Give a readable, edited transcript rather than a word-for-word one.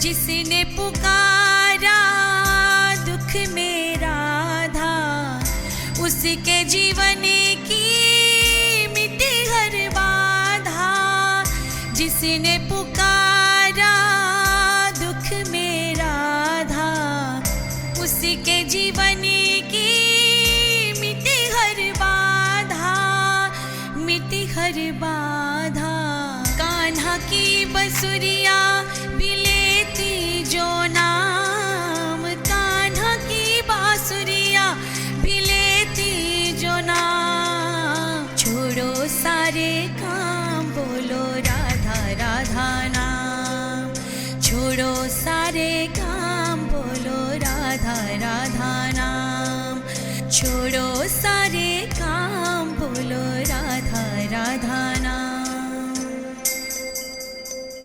जिसने पुकारा दुख मेरा था, उसके जीवन की मिटी हर बाधा। जिसने पुकारा दुख मेरा था, उसके जीवन की मिटी हर बाधा, मिटी हर बाधा। कान्हा की बंसुरिया